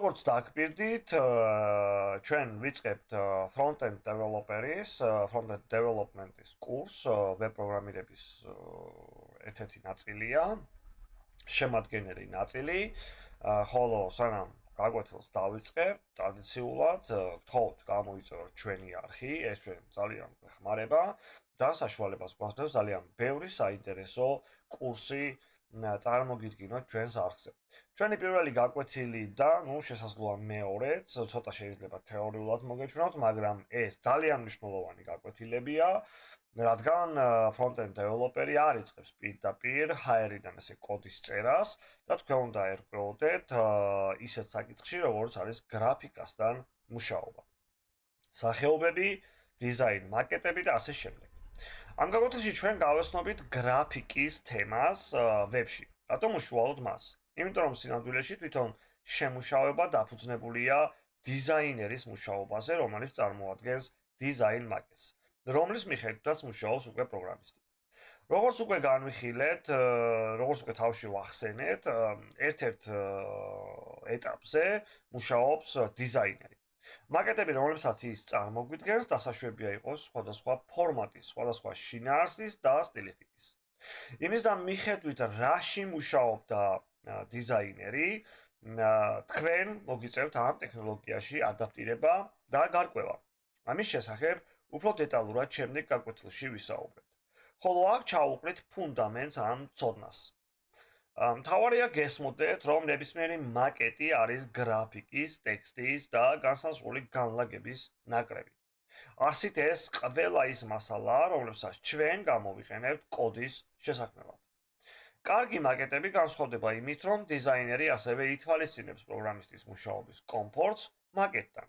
როგორც დაგპირდით, ჩვენ ვიწყებთ front-end developer-ის, front-end development-ის კურსს, ვებ პროგრამირების ერთ-ერთი ნაწილია, შემადგენელი ნაწილი, ხოლო სანამ გაგვეთილს დავიწყებ, ტრადიციულად გთხოვთ გამოიწეროთ ჩვენი არხი, ეს ჩვენ ძალიან გვეხმარება და საშუალებას გვაძლევს ძალიან ბევრი საინტერესო კურსი წარმოგიდგინოთ ჩვენს არხზე. ჩვენი პირველი გაკვეთილი და, შესაძლოა მეორეც, ცოტა შეიძლება თეორიულად მოგეჩვენოთ, მაგრამ ეს ძალიან მნიშვნელოვანი გაკვეთილებია, რადგან front-end developer-ი არ იწყებს პირდაპირ ჰაერიდან ესე კოდის წერას და თქვენ უნდა ერკვეოდეთ ისეთ საკითხში, როგორც არის გრაფიკასთან მუშაობა. სახეობები, დიზაინ, მაკეტები და ასე შემდეგ. ამ გაკვეთილში ჩვენ გავესწრებით გრაფიკის თემას ვებში. რატომ უშუალოდ მას? იმიტომ რომ სინამდვილეში თვითონ შემუშავება დაფუძნებულია დიზაინერის მუშაობაზე, რომელიც წარმოადგენს დიზაინ მაკეტს, რომლის მიხედვითაც მუშაობს უკვე პროგრამისტი. როგორც უკვე განვიხილეთ, როგორც უკვე თავში ვახსენეთ, ერთ-ერთ ეტაპზე მუშაობს დიზაინერი. მაკეტები, რომლებსაც ის წარმოგვიდგენს, დასაშვებია იყოს სხვადასხვა ფორმატის, სხვადასხვა შინაარსის და სტილისტიკის. იმის და მიხედვით რაში მუშაობდა დიზაინერი, თქვენ მოგიწევთ ამ ტექნოლოგიაში ადაპტირება და გარკვევა. ამის შესახებ უფრო დეტალურად შემდეგ გაკვეთილში ვისაუბრებთ. ხოლო აქ ჩავუყრით ფუნდამენტს ამ ცოდნას. მთავარია გესმოდეთ, რომ ნებისმიერი მაკეტი არის გრაფიკის, ტექსტის და განსაზღვრული განლაგების ნაკრები. ასით ეს ყველა ის მასალა, რომლებსაც ჩვენ გამოვიყენებთ კოდის შესაქმნელად. კარგი მაკეტები განსხვავდება იმით, რომ დიზაინერი ასევე ითვალისწინებს პროგრამისტის მუშაობის კომფორტს მაკეტთან.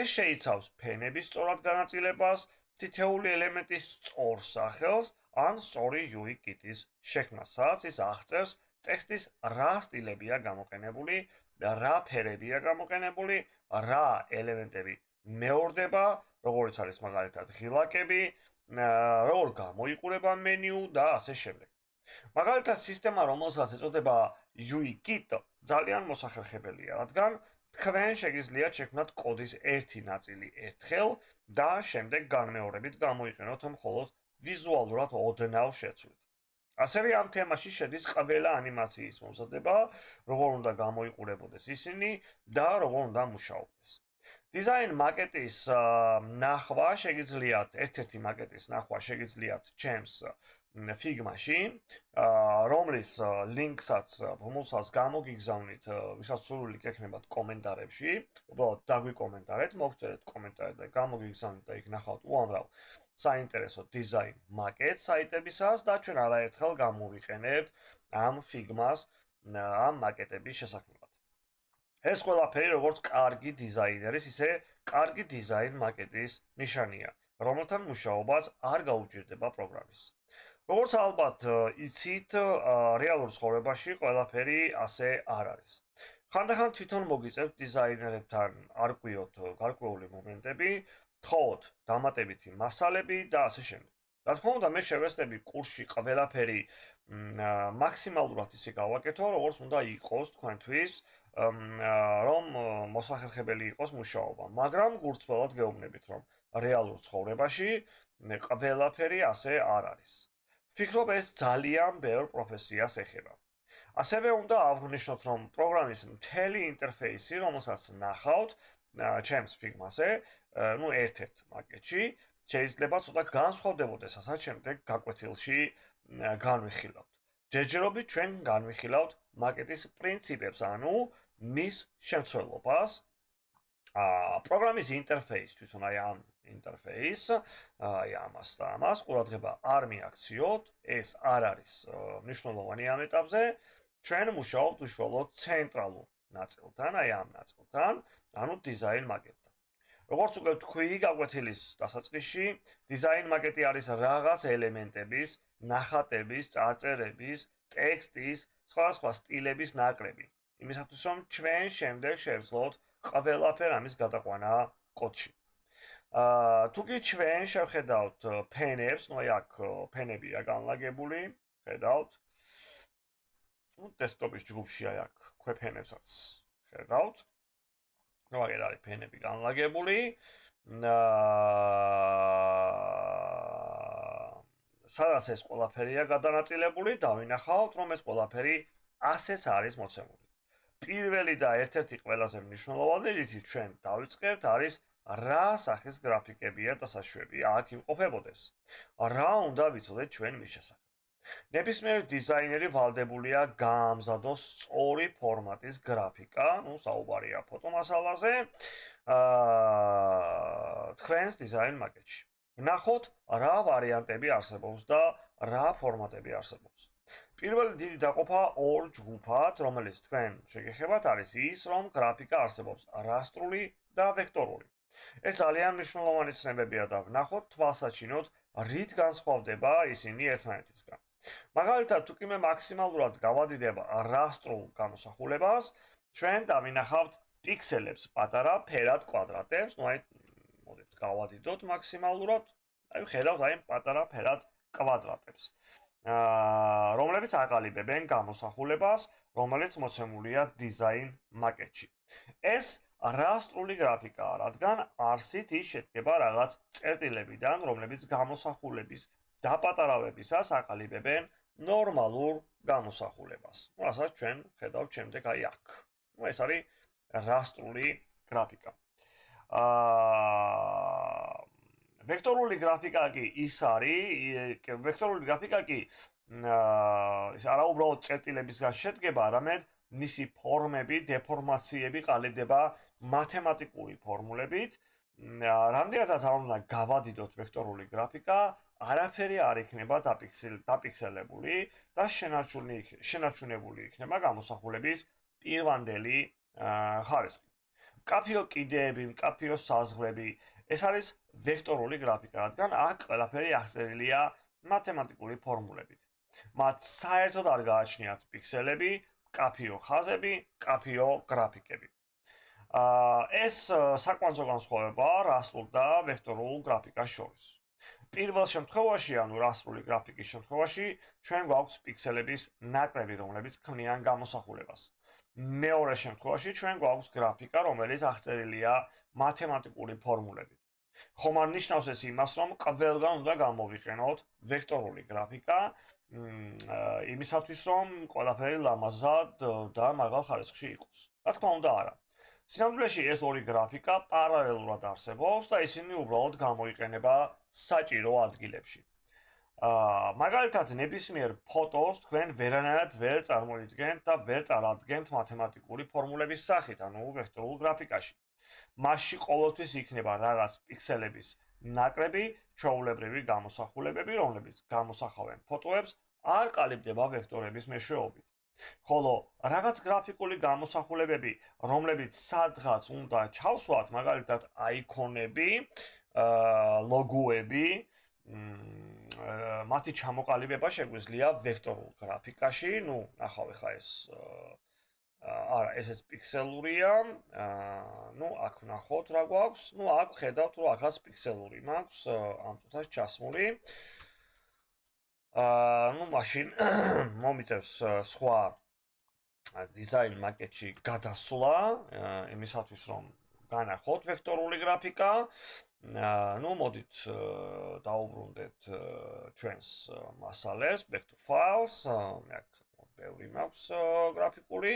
ეს შეიცავს ფენების სწორად განაწილებას, თითოეული ელემენტის სწორ სახელს ან სწორი UI კიტის შექმნას, სადაც ის აღწერს ტექსტის რა სტილებია გამოყენებული, რა ფერებია გამოყენებული, რა ელემენტები მეორდება, როგორც არის მაგალითად ღილაკები, როგორ გამოიყურება მენიუ და ასე შემდეგ. მაგალითად, სისტემა, რომელსაც ეწოდება UI kit, ძალიან მოსახერხებელია, რადგან თქვენ შეგიძლიათ შექმნათ კოდის ერთი ნაწილი ერთხელ და შემდეგ განმეორებით გამოიყენოთ მხოლოდ ვიზუალურად ოდნავ შეცვლით. ასევე ამ თემაში შედის ყველა ანიმაციის მომზადება, როგორ უნდა გამოიყურებოდეს ისინი და როგორ უნდა მუშაობდეს. დიზაინ მაკეტის ნახვა შეგიძლიათ, ერთ-ერთი მაკეტის ნახვა შეგიძლიათ ჩემს Figma-ში, რომლის ლინკსაც, რომელსაც გამოგიგზავნით, ვისაც სურვილი გექნებათ კომენტარებში, უბრალოდ დაგვიკომენტარეთ, მოგწერეთ კომენტარი და გამოგიგზავნით და იქ ნახავთ უამრავ საინტერესო დიზაინ მაკეტ საიტებისას და ჩვენ არაერთხელ გამოვიყენებთ ამ Figma-ს ამ მაკეტების შესაქმნელად. ეს ყველაფერი როგორც კარგი დიზაინერის, ისე კარგი დიზაინ მაკეტის ნიშანია, რომელთან მუშაობაც არ გაუჭირდება პროგრამის. როგორც ალბათ იცით, რეალურ ცხოვრებაში ყველაფერი ასე არ არის. ხანდახან თვითონ მოგიწევთ დიზაინერებთან არკვიოთ გარკვეული მომენტები, თხოვოთ დამატებითი მასალები და ასე შემდეგ. რა თქმა უნდა, მე შევესწრები კურსში ყველაფერი მაქსიმალურად ისე გავაკეთო, როგორც უნდა იყოს თქვენთვის, რომ მოსახერხებელი იყოს მუშაობა, მაგრამ გულწრფელად გეუბნებით, რომ რეალურ ცხოვრებაში ყველაფერი ასე არ არის. ვფიქრობ, ეს ძალიან ბევრ პროფესიას ეხება. ასევე უნდა აღვნიშნოთ, რომ პროგრამის მთელი ინტერფეისი, რომელსაც ნახავთ ჩემს Figma-ზე, ერთ-ერთ მაკეტში, შეიძლება ცოტა განსხვავდებოდეს, რასაც შემდეგ გაკვეთილში განვიხილავთ. ჯერჯერობით ჩვენ განვიხილავთ მაკეტის პრინციპებს, ანუ მის შემცველობას, პროგრამის ინტერფეისს, თვითონ აი ამ ინტერფეისს, აი ამას და ამას ყურადღება არ მიაქციოთ, ეს არ არის მნიშვნელოვანი ამ ეტაპზე, ჩვენ მუშაობთ უშუალოდ ცენტრალურ ნაწილთან, აი ამ ნაწილთან, ანუ დიზაინ მაკეტთან. როგორც უკვე თქვი გაკვეთილის დასაწყისში, დიზაინ მაკეტი არის რაღაც ელემენტების, ნახატების, წარწერების, ტექსტის, სხვადასხვა სტილების ნაკრები. იმისათვის, რომ ჩვენ შემდეგ შევძლოთ ყველაფერ ამის გადაყვანა კოდში. თუ კი ჩვენ შევხედავთ ფენებს, აი აქ ფენებია განლაგებული, ხედავთ. დესკტოპის ჯგუფში აი აქ ქვეფენებსაც ხედავთ. ნუ აღარ არის ფენები განლაგებული. სადაც ეს ყველაფერია გადანაწილებული, დავინახავთ, რომ ეს ყველაფერი ასეც არის მოცემული. პირველი და ერთ-ერთი ყველაზე მნიშვნელოვანი, რითიც ჩვენ დავიწყებთ, არის რა სახის გრაფიკებია დასაშვები აქ იმყოფებოდეს. რა უნდა ვიცოდეთ ჩვენ მის შესახებ. ნებისმიერ დიზაინერი ვალდებულია გაამზადოს სწორი ფორმატის გრაფიკა, ნუ საუბარია ფოტომასალაზე, თქვენს დიზაინ მაკეტში. ნახოთ რა ვარიანტები არსებობს და რა ფორმატები არსებობს. პირველი დიდი დაყოფა ორ ჯგუფად, რომელიც თქვენ შეგეხებათ, არის ის, რომ გრაფიკა არსებობს რასტრული და ვექტორული. ეს ძალიან მნიშვნელოვანი ცნებებია და ვნახოთ თვალსაჩინოდ, რით განსხვავდება ისინი ერთმანეთისგან. მაგალითად, თუ კი მე მაქსიმალურად გავადიდებ რასტრულ გამოსახულებას, ჩვენ დავინახავთ პიქსელებს, პატარა ფერად კვადრატებს, ნუ აი მოდით გავადიდოთ მაქსიმალურად, აი ხედავთ აი პატარა ფერად კვადრატებს. რომლებიც აყალიბებენ გამოსახულებას, რომელიც მოცემულია დიზაინ მაკეტში. ეს რასტრული გრაფიკაა, რადგან არსით ის შედგება რაღაც წერტილებიდან, რომლებიც გამოსახულების დაპატარავებისას აყალიბებენ ნორმალურ გამოსახულებას. რასაც ჩვენ ხედავთ შემდეგ აი აქ. ეს არის რასტრული გრაფიკა. ვექტორული გრაფიკა კი ის არის, ვექტორული გრაფიკა კი ის არა უბრალოდ წერტილებისგან შედგება, არამედ მისი ფორმები, დეფორმაციები ყალიბდება მათემატიკური ფორმულებით. რამდენადაც არ უნდა გავადიდოთ ვექტორული გრაფიკა, არაფერი არ იქნება დაფიქსელებული და შენარჩუნებული იქნება გამოსახულების პირვანდელი ხარისხი. მკაფიო კიდეები, მკაფიო საზღვრები, ეს არის ვექტორული გრაფიკა, რადგან აქ ყველაფერი აღწერილია მათემატიკური ფორმულებით. მათ საერთოდ არ გააჩნიათ პიქსელები, მკაფიო ხაზები, მკაფიო გრაფიკები. ეს საკვანძო განსხვავებაა რასტრულ და ვექტორულ გრაფიკას შორის. პირველ შემთხვევაში, ანუ რასტრული გრაფიკის შემთხვევაში, ჩვენ გვაქვს პიქსელების ნაკრები, რომლებიც ქმნიან გამოსახულებას. მეორე შემთხვევაში ჩვენ გვაქვს გრაფიკა, რომელიც აღწერილია მათემატიკური ფორმულებით. ხომ არ ნიშნავს ეს იმას, რომ ყველგან უნდა გამოვიყენოთ ვექტორული გრაფიკა, იმისათვის, რომ ყველაფერი ლამაზად და მაღალ ხარისხში იყოს. რა თქმა უნდა, არა. სინამდვილეში ეს ორი გრაფიკა პარალელურად არსებობს და ისინი უბრალოდ გამოიყენება საჭირო ადგილებში. მაგალითად, ნებისმიერ ფოტოს თქვენ ვერანაირად ვერ წარმოიდგენთ და ვერ წარადგენთ მათემატიკური ფორმულების სახით, ანუ ვექტორულ გრაფიკაში. მასში ყოველთვის იქნება რაღაც პიქსელების ნაკრები, ჩვეულებრივი გამოსახულებები, რომლებიც გამოსახავენ ფოტოებს, არ ყალიბდება ვექტორების მეშვეობით. ხოლო რაღაც გრაფიკული გამოსახულებები, რომლებიც სადღაც უნდა ჩავსვათ, მაგალითად აიკონები, ლოგოები, მათი ჩამოყალიბება შეგვიძლია ვექტორულ გრაფიკაში, ნუ ნახავ ხა ეს არა, ესეც პიქსელურია, ნუ აქ ვნახოთ რა გვაქვს, ნუ აქ ხედავთ რომ აქაც პიქსელური მაქვს, ამ წუთას ჩასმული. ნუ მაშინ მომიწევს სხვა დიზაინ მაკეტში გადასვლა, იმისათვის რომ განახოთ ვექტორული გრაფიკა. ნუ მოდით დაუბრუნდეთ ჩვენს მასალებს, back to files, მე აქ ბევრი მაქვს გრაფიკული.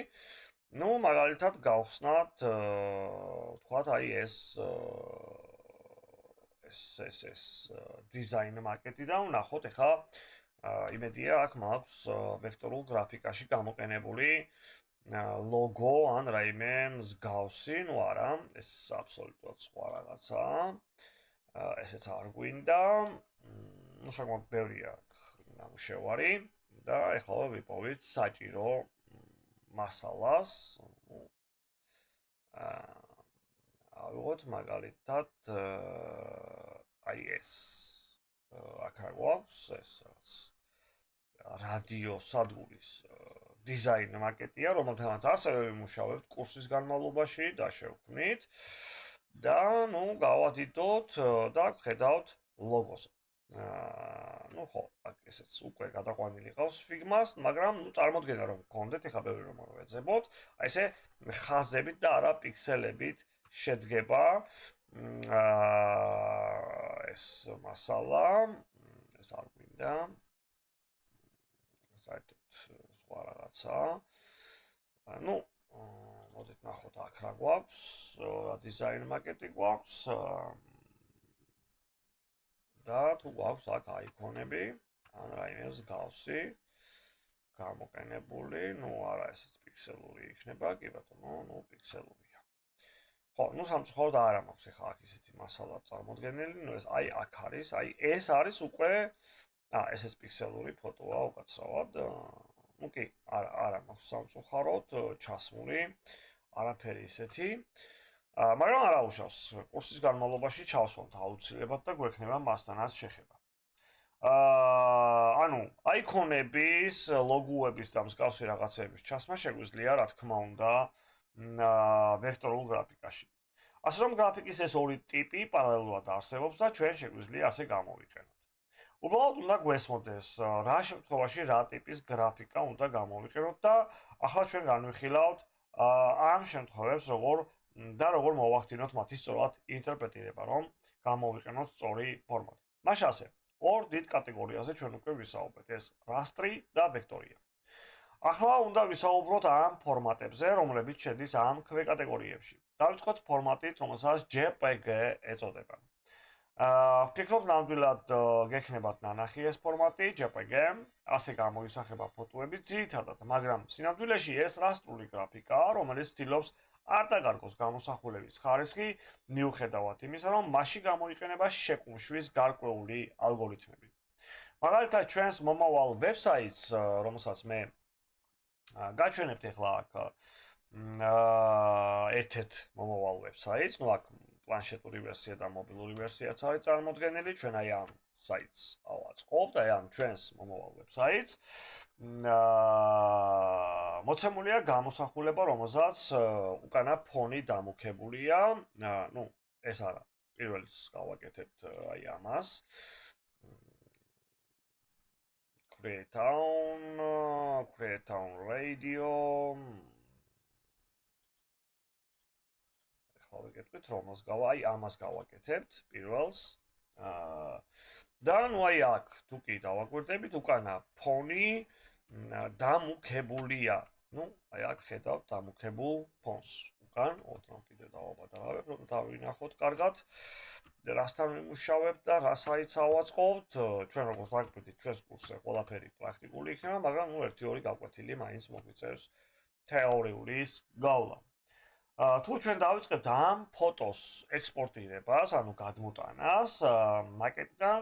ნუ მაგალითად გავხსნათ ვთქვათ აი ეს დიზაინ მაკეტი და ვნახოთ ეხლა იმედია აქ მაქვს ვექტორულ გრაფიკაში გამოყენებული ლოგო ან რაიმე მსგავსი, ნუ არა, ეს აბსოლუტურად სხვა რაღაცაა. ესეც არ გვინდა. ნუ საკმაოდ ბევრია ნამუშევარი და ეხლა ვიპოვით საჭირო მასალას. ავიღოთ მაგალითად აი ეს აქ გვაქვს ეს რადიო სადგურის დიზაინ მაკეტია, რომელთანაც ასევე ვიმუშავებთ კურსის განმავლობაში და შევქმნით და ნუ გავადიდოთ და ხედავთ ლოგოს. ნუ ხო, აქ ესეც უკვე გადაყვანილი ყავს Figma-ს, მაგრამ ნუ წარმოდგენა რომ გქონდეთ, ეხლა ბევრი რომ ვეძებოთ, აი ესე ხაზებით და არა პიქსელებით შედგება ეს მასალა, ეს არ მინდა. საერთოდ სხვა რაღაცა. ну, მოდით ნახოთ აქ რა გვაქვს, დიზაინ მაკეტი გვაქვს და თუ გვაქვს აქ აიკონები, ან რაიმე მსგავსი გამოყენებული, ну, არა, ესეც პიქსელური იქნება, კი ბატონო, ну, პიქსელურია. ხო, ну, სამწუხაროდ არ მაქვს ახლა აქ ისეთი მასალა წარმოდგენილი, ну, ეს აი აქ არის, აი ეს არის უკვე ესეც პიქსელური ფოტოა უკაცრავად. ну, კი, არა მაქვს სამწუხაროდ ჩასმული არაფერი ისეთი. მაგრამ არ აუშავს, კურსის განმავლობაში ჩავსვამთ აუცილებლად და გვექნება მასთანაც შეხება. ანუ აიკონების, ლოგოების და მსგავსი რაღაცების ჩასმა შეგვიძლია, რა თქმა უნდა, ვექტორულ გრაფიკაში. ასე რომ გრაფიკის ეს ორი ტიპი პარალელურად არსებობს და ჩვენ შეგვიძლია ასე გამოვიყენოთ. უბრალოდ უნდა გვესმოდეს, რა შემთხვევაში რა ტიპის გრაფიკა უნდა გამოვიყენოთ და ახლა ჩვენ განვიხილავთ ამ შემთხვევებს როგორ მოვახდინოთ მათი სწორად ინტერპრეტირება, რომ გამოვიყენოთ სწორი ფორმატი. მაშინ ასე, ორ დიდ კატეგორიაზე ჩვენ უკვე ვისაუბრეთ, ეს რასტრი და ვექტორია. ახლა უნდა ვისაუბროთ ამ ფორმატებზე, რომლებიც შედის ამ ქვეკატეგორიებში. დავიწყოთ ფორმატით, რომელსაც JPG ეწოდება. ვფიქრობ, ნამდვილად გექნებათ ნანახი ეს ფორმატი, JPG, ასე გამოისახება ფოტოები ძირითადად, მაგრამ სინამდვილეში ეს რასტრული გრაფიკაა, რომელიც ცდილობს არ დაგარგოს გამოსახულების ხარისხი, მიუხედავად იმისა, რომ მასში გამოიყენება შეკუმშვის გარკვეული ალგორითმები. მაგალითად, ჩვენს მომავალ ვებსაიტს, რომელსაც მე გაჩვენებთ ახლა აქ ერთ-ერთ მომავალ ვებსაიტს, ну აქ პლანშეტური ვერსია და მობილური ვერსიაც არის წარმოდგენილი, ჩვენ აი ამ საიტს ავაწყობთ, აი ამ ჩვენს მომავალ ვებსაიტს. მოცემულია გამოსახულება, რომელსაც უკანა ფონი დამუქებულია, ну ეს არა, პირველს გავაკეთებთ აი ამას. Creatown Radio. ახლა ვიგეთქვით, რომელს აი ამას გავაკეთებთ პირველს. და ну აი აქ თუ კი დავაკვირდებით, უკანა ფონი დამუქებულია. ну აი აქ ხედავთ დამუქებულ ფონს. უკან ოდნავ კიდე დავაბადავებ, რომ დავინახოთ კარგად. რასთან ვიმუშავებთ და რა საიტს ავაწყობთ. ჩვენ როგორც დაგვიკვირდით, ჩვენს კურსზე ყველაფერი პრაქტიკული იქნება, მაგრამ ну 1-2 გაკვეთილი მაინც მოგვიწერს თეორიულის გავლა. თუ ჩვენ დავიწყებთ ამ ფოტოს ექსპორტირებას, ანუ გადმოტანას, მაკეტიდან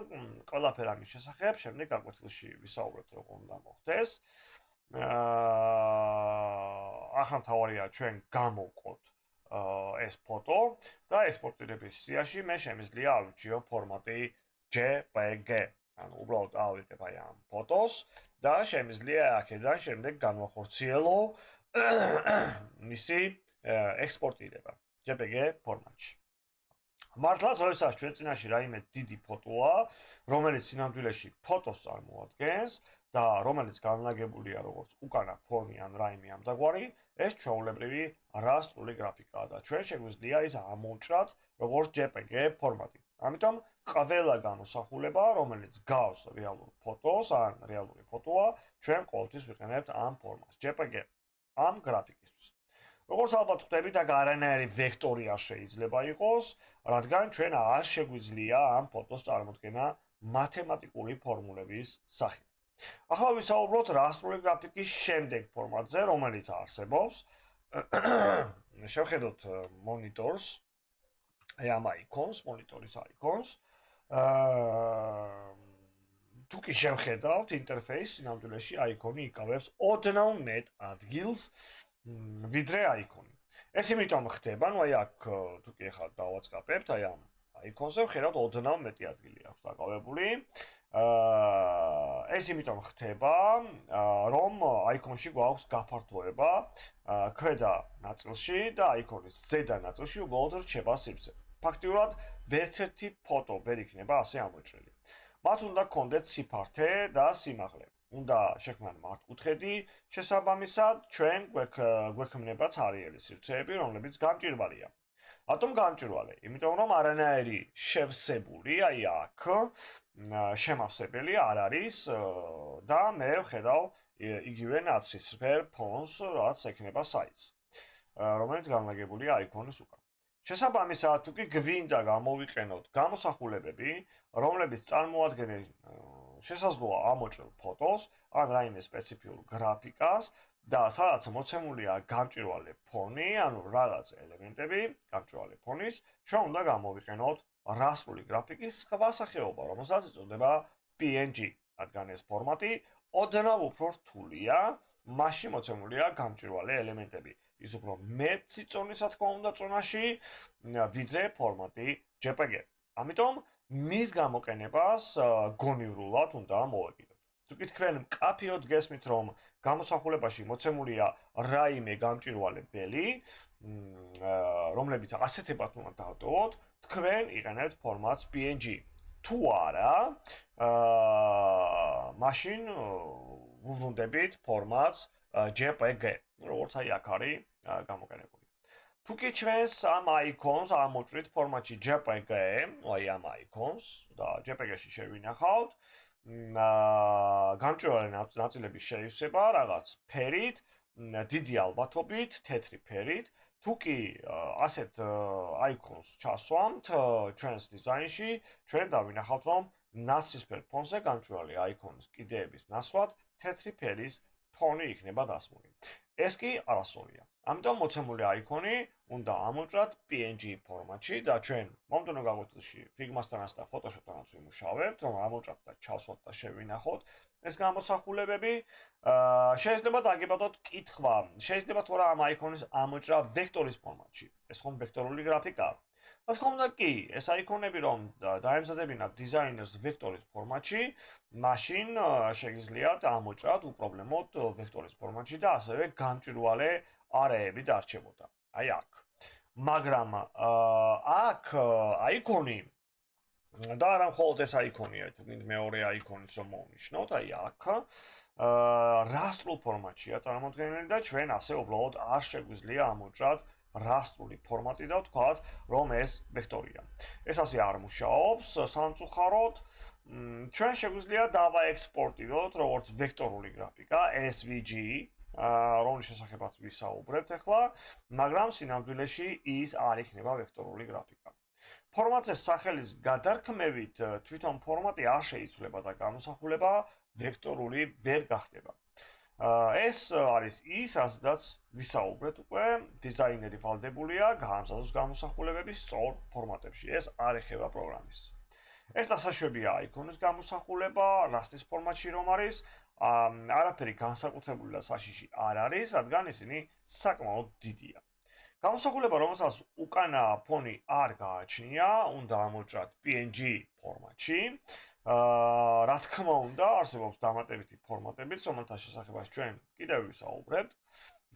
ყველაფერი ამის შესახებ, შემდეგ გაკვეთილში ვისაუბრებთ, როგორ უნდა მოხდეს. ახლა მთავარია ჩვენ გამოვყოთ ეს ფოტო და ექსპორტირების სიაში მე შემიძლია ავირჩიო ფორმატი JPG. ანუ უბრალოდ ავიღებ აი ამ ფოტოს და შემიძლია აქედან შემდეგ განვახორციელო მისი ექსპორტირება JPG ფორმატში. მართლაც როდესაც ჩვენ წინაში რაიმე დიდი ფოტოა, რომელიც სინამდვილეში ფოტოს წარმოადგენს და რომელიც განლაგებულია როგორც უკანა ფონი ან რაიმე ამდაგვარი, ეს ჩვეულებრივი რასტრული გრაფიკაა და ჩვენ შეგვიძლია ის ამოვჭრათ როგორც JPG ფორმატი. ამიტომ ყველა გამოსახულება, რომელიც გავს რეალურ ფოტოს ან რეალური ფოტოა, ჩვენ ყოველთვის ვიყენებთ ამ ფორმატს JPG ამ გრაფიკისთვის. როგორც ალბათ ხვდებით, აქ არანაირი ვექტორი არ შეიძლება იყოს, რადგან ჩვენ არ შეგვიძლია ამ ფოტოს წარმოდგენა მათემატიკური ფორმულების სახით. ახლა ვისაუბროთ რასტრული გრაფიკის შემდეგ ფორმატზე, რომელიც არსებობს. შევხედოთ მონიტორს, აი ამ აიკონს, მონიტორის აიკონს. თუ კი შევხედავთ ინტერფეისს, სინამდვილეში აიკონი იკავებს ოდნავ მეტ ადგილს, ვიდრე აიკონი. ეს იმიტომ ხდება, ну აი აქ თუ კი ახლა დავაწყაპებთ, აი ამ აიკონზე ვხედავთ ოდნავ მეტი ადგილი აქვს დაკავებული. ეს იმიტომ ხდება, რომ აიკონში გვაქვს გაფართოება ქვედა ნაწილში და აიკონის ზედა ნაწილში უბრალოდ რჩება სივრცე. ფაქტიურად ვერცერთი ფოტო ვერ იქნება ასე ამოჭრილი. მათ უნდა გქონდეთ სიფართე და სიმაღლე. უნდა შექმნან მართკუთხედი, შესაბამისად ჩვენ გვექმნება ცარიელი სივრცეები, რომლებიც გამჭვირვალეა. რატომ გამჭვირვალე? იმიტომ რომ არანაირი შევსებული აი აქ შემავსებელი არ არის და მე ვხედავ იგივე ნაცრისფერ ფონს, რაც ექნება საიტს, რომელიც განლაგებულია აიკონის უკან. შესაბამისად, თუ კი გვინდა გამოვიყენოთ გამოსახულებები, რომლებიც წარმოადგენენ შესაძლოა ამოჭრილ ფოტოს, ან რაიმე სპეციფიურ გრაფიკას და სადაც მოცემულია გამჭვირვალე ფონი, ანუ რაღაც ელემენტები გამჭვირვალე ფონის, ჩვენ უნდა გამოვიყენოთ რასტრული გრაფიკის სხვა სახეობა, რომელსაც ეწოდება PNG, რადგან ეს ფორმატი ოდნავ უფრო რთულია, მასში მოცემულია გამჭვირვალე ელემენტები. ის უფრო მეტი წონისა თქმა უნდა წონაში, ვიდრე ფორმატი JPG. ამიტომ მის გამოყენებას გონივრულად უნდა მოვეკიდოთ. თუ კი თქვენ მკაფიოდ გესმით, რომ გამოსახულებაში მოცემულია რაიმე გამჭვირვალე ბელი, რომლებიც ასეთებად უნდა დავტოვოთ, თქვენ იყენებთ ფორმატს PNG. თუ არა, მაშინ ვუბრუნდებით ფორმატს JPG, როგორც აი აქ არის გამოყენებული. თუ კი ჩვენს ამ აიკონს ამოჭრით ფორმატში JPG, აი ამ აიკონს და JPG-ში შევინახავთ, გამჭვირვალე ნაწილების შეივსება რაღაც ფერით, დიდი ალბათობით, თეთრი ფერით. თუ კი ასეთ აიკონს ჩასვამთ ჩვენს დიზაინში, ჩვენ დავინახავთ, რომ ნაცრისფერ ფონზე გამჭვირვალე აიკონის კიდეების ნაცვლად თეთრი ფერის ფონი იქნება დასმული. ეს კი არასწორია. ამიტომ მოცემული აიკონი უნდა ამოჭრათ PNG ფორმატში და ჩვენ მომდევნო გაკვეთილში Figma-სთანაც და Photoshop-თანაც ვიმუშავებთ, რომ ამოჭრათ და ჩავსვათ და შევინახოთ ეს გამოსახულებები. შეიძლება დაგებადოთ კითხვა, შეიძლება თუ არა ამ აიკონის ამოჭრა ვექტორის ფორმატში. ეს ხომ ვექტორული გრაფიკაა. რა თქმა უნდა კი, ეს აიკონები რომ დაემზადებინათ დიზაინერს ვექტორის ფორმატში, მაშინ შეგიძლიათ ამოჭრათ უპრობლემოდ ვექტორის ფორმატში და ასევე გამჭვირვალე არეები დარჩებოდა. აი აქ. მაგრამ აქ აიკონი და არა მხოლოდ ეს აიკონია, თუ გინდ მეორე აიკონის რომ მოვნიშნოთ, აი აქ რასტრულ ფორმატშია წარმოდგენილი და ჩვენ ასე უბრალოდ არ შეგვიძლია ამოჭრათ რასტრული ფორმატი და ვთქვათ, რომ ეს ვექტორია. ეს ასე არ მუშაობს სამწუხაროდ. ჩვენ შეგვიძლია დავაექსპორტიროთ როგორც ვექტორული გრაფიკა, SVG, რომლის შესახებაც ვისაუბრებთ ახლა, მაგრამ სინამდვილეში ის არ იქნება ვექტორული გრაფიკა. ფორმატზე სახელის გადარქმევით თვითონ ფორმატი არ შეიცვლება და გამოსახულება ვექტორული ვერ გახდება. ეს არის ის, რასაც ვისაუბრეთ უკვე, დიზაინერი ვალდებულია გაამზადოს გამოსახულებები სწორ ფორმატებში. ეს არ ეხება პროგრამის. ეს დასაშვებია აიკონის გამოსახულება, რასტრის ფორმატში რომ არის, არაფერი განსაკუთრებული და საშიში არ არის, რადგან ისინი საკმაოდ დიდია. გამოსახულება, რომელსაც უკანა ფონი არ გააჩნია, უნდა ამოჭრათ PNG ფორმატში. რა თქმა უნდა, არსებობს დამატებითი ფორმატებიც, რომელთა შესახებაც ჩვენ კიდევ ვისაუბრებთ,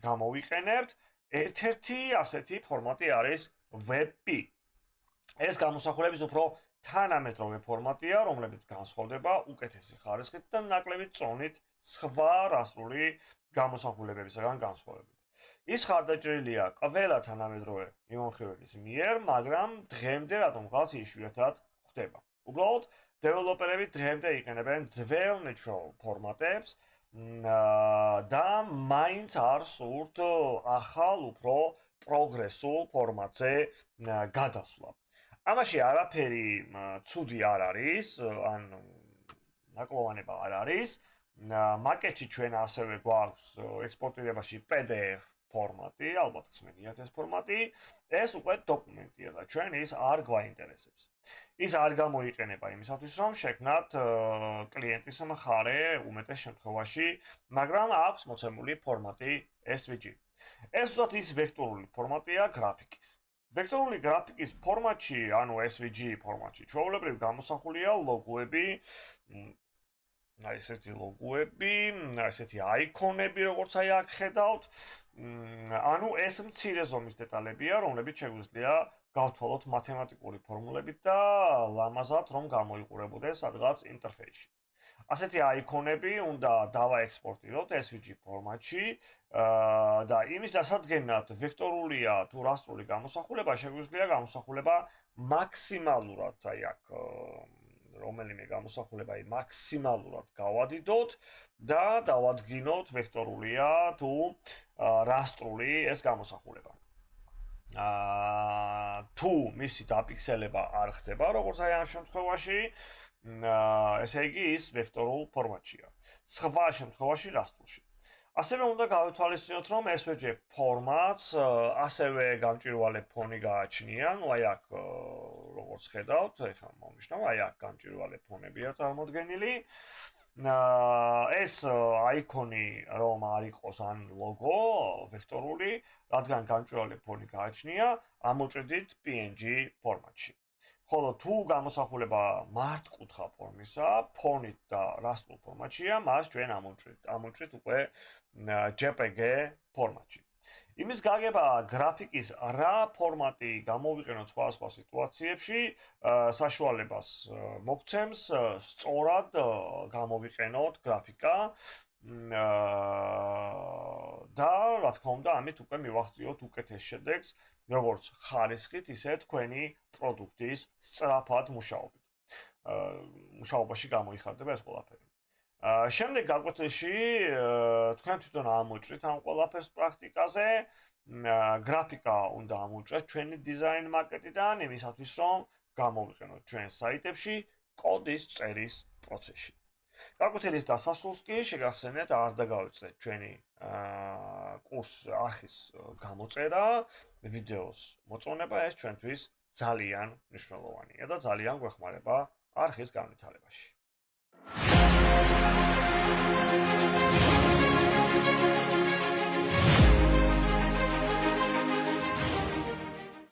გამოვიყენებთ. ერთ-ერთი ასეთი ფორმატი არის WebP. ეს გამოსახულების უფრო თანამედროვე ფორმატია, რომლებიც განსხვავდება უკეთესი ხარისხით და ნაკლები წონით სხვა რასტრული გამოსახულებებისგან განსხვავებით. ის ხარდაჭრილია ყველა თანამედროვე მიმოხილველის მიერ, მაგრამ დღემდე რატომღაც იშვიათად ხდება. უბრალოდ დეველოპერები დღემდე იყენებენ ძველ ნეჩრალ ფორმატებს და მაინც არ სურთ ახალ, უფრო პროგრესულ ფორმატზე გადასვლა. ამაში არაფერი ცუდი არ არის, ან ნაკლოვანება არ არის. მაკეტში ჩვენ ასევე გვაქვს ექსპორტირებაში PDF ფორმატი, ალბათ ხსმენიათ ეს ფორმატი, ეს უკვე დოკუმენტია და ჩვენ ის არ გვაინტერესებს. ის არ გამოიყენება იმისათვის, რომ შექმნათ კლიენტის მხარე უმეტეს შემთხვევაში, მაგრამ აქვს მოცემული ფორმატი SVG. ეს უბრალოდ ის ვექტორული ფორმატია გრაფიკის. ვექტორული გრაფიკის ფორმატში, ანუ SVG ფორმატში, ჩვეულებრივ გამოსახულია ლოგოები, აი ესეთი ლოგოები, ესეთი აიკონები, როგორც აი აქ ხედავთ. ანუ ეს მცირე ზომის დეტალებია, რომლებიც შეგვიძლია გავთვალოთ მათემატიკური ფორმულებით და ლამაზად რომ გამოიყურებოდეს სადღაც ინტერფეისში. ასეთი აიკონები უნდა დავაექსპორტიროთ SVG ფორმატში და იმის დასადგენად ვექტორულია თუ რასტრული გამოსახულება შეგვიძლია გამოსახულება მაქსიმალურად, აი აქ რომელიმე გამოსახულება მაქსიმალურად გავადიდოთ და დავადგინოთ ვექტორულია თუ რასტრული ეს გამოსახულება. თუ მისი დაფიქსელება არ ხდება, როგორც აი ამ შემთხვევაში, ესე იგი ის ვექტორულ ფორმატშია. სხვა შემთხვევაში რასტრულში. ასევე უნდა გავეთვალისწინოთ, რომ SVG ფორმატს ასევე გამჭვირვალე ფონი გააჩნია. ნუ აი აქ როგორც ხედავთ, ეხლა მომნიშნავ, აი აქ გამჭვირვალე ფონებია წარმოდგენილი. ეს აიკონი რომ არ იყოს ან ლოგო ვექტორული, რადგან გამჭვირვალე ფონი გააჩნია, ამოვჭედით PNG ფორმატში. ხოლო თუ გამოსახულება მართკუთხა ფორმისა, ფონით და რასტრულ ფორმატშია, მას ჩვენ ამოვჭრით უკვე JPG ფორმატში. იმის გაგება გრაფიკის რა ფორმატი გამოვიყენოთ სხვადასხვა სიტუაციებში, საშუალებას მოგცემს სწორად გამოვიყენოთ გრაფიკა და რა თქმა უნდა, ამით უკვე მივახციოთ უკეთეს შედეგს, როგორც ხარისხით, ისე თქვენი პროდუქტის სწრაფად მუშაობით. მუშაობაში გამოიხატება ეს ყველაფერი. შემდეგ გაკვეთილში თქვენ თვითონ ამოვჭრით ამ ყველაფერს პრაქტიკაზე, გრაფიკა უნდა ამოვჭრეთ ჩვენი დიზაინ მაკეტიდან, იმისათვის რომ გამოვიყენოთ ჩვენ საიტებში კოდის წერის პროცესში. გაკვეთილის დასასრულს კი შეგახსენეთ არ დაგავიწყდეთ ჩვენი კურს არხის გამოწერა, ვიდეოს მოწონება, ეს ჩვენთვის ძალიან მნიშვნელოვანია და ძალიან გვეხმარება არხის განვითარებაში.